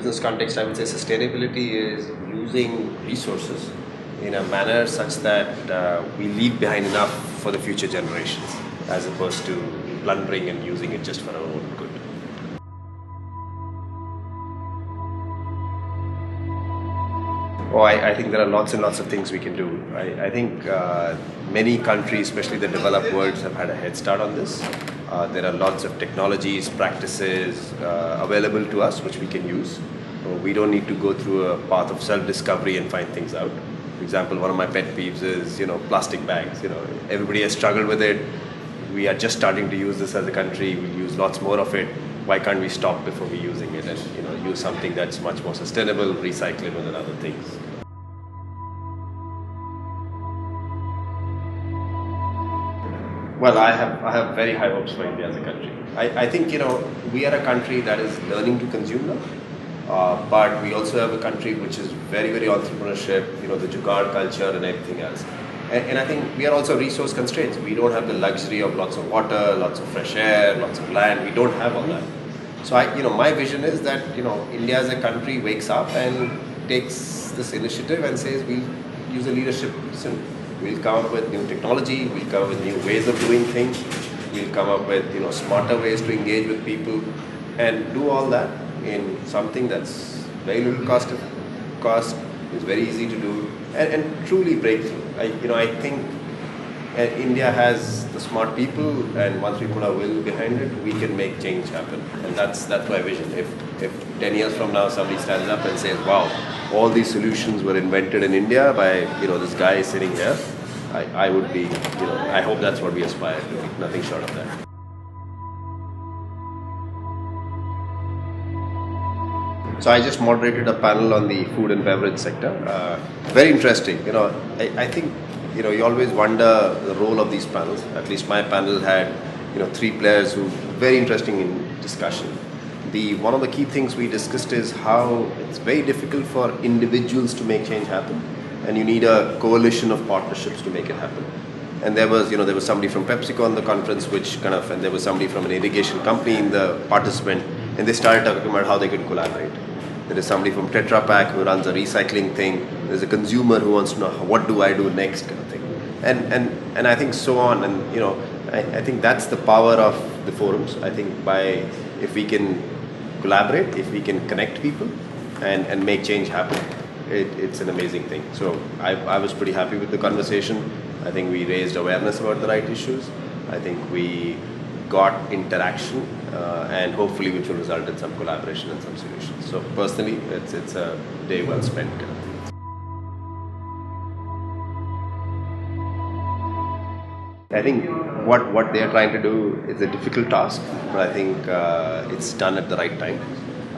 business context, I would say sustainability is using resources in a manner such that we leave behind enough for the future generations, as opposed to plundering and using it just for our own good. Oh, I think there are lots and lots of things we can do. I think many countries, especially the developed worlds, have had a head start on this. There are lots of technologies, practices available to us which we can use. We don't need to go through a path of self-discovery and find things out. For example, one of my pet peeves is, plastic bags. Everybody has struggled with it. We are just starting to use this as a country. We'll use lots more of it. Why can't we stop before we're using it and use something that's much more sustainable, recyclable and other things? Well, I have very high hopes for India as a country. I think we are a country that is learning to consume now, but we also have a country which is very, very entrepreneurship. The jugaad culture and everything else. And I think we are also resource constraints. We don't have the luxury of lots of water, lots of fresh air, lots of land. We don't have all that. So my vision is that India as a country wakes up and takes this initiative and says we'll use a leadership position. We'll come up with new technology. We'll come up with new ways of doing things. We'll come up with smarter ways to engage with people, and do all that in something that's very little cost. Is very easy to do and truly breakthrough. I think India has the smart people, and once we put our will behind it, we can make change happen. And that's my vision. If 10 years from now somebody stands up and says, "Wow, all these solutions were invented in India by this guy sitting here," I would be I hope that's what we aspire to. Nothing short of that. So I just moderated a panel on the food and beverage sector. Very interesting. I think you always wonder the role of these panels. At least my panel had 3 players who very interesting in discussion. One of the key things we discussed is how it's very difficult for individuals to make change happen, and you need a coalition of partnerships to make it happen. And there was somebody from PepsiCo on the conference, and there was somebody from an irrigation company in the participant, and they started talking about how they could collaborate. There is somebody from Tetra Pak who runs a recycling thing. There's a consumer who wants to know what do I do next, kind of thing. And I think so on. And I think that's the power of the forums. I think if we can collaborate, if we can connect people and make change happen, it's an amazing thing. So I was pretty happy with the conversation. I think we raised awareness about the right issues. I think we got interaction, and hopefully which will result in some collaboration and some solutions. So personally, it's a day well spent. I think what they are trying to do is a difficult task, but I think it's done at the right time.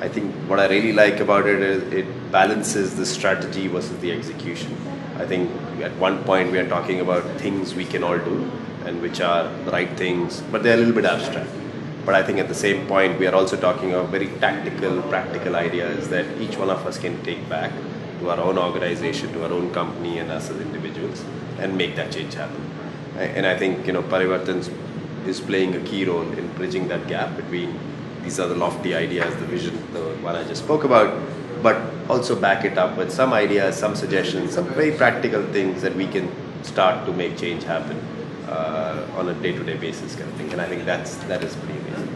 I think what I really like about it is it balances the strategy versus the execution. I think at one point we are talking about things we can all do and which are the right things, but they're a little bit abstract. But I think at the same point we are also talking about very tactical, practical ideas that each one of us can take back to our own organization, to our own company and us as individuals, and make that change happen. And I think Parivartan is playing a key role in bridging that gap between these are the lofty ideas, the vision, the one I just spoke about, but also back it up with some ideas, some suggestions, some very practical things that we can start to make change happen on a day-to-day basis, kind of thing. And I think that is pretty amazing.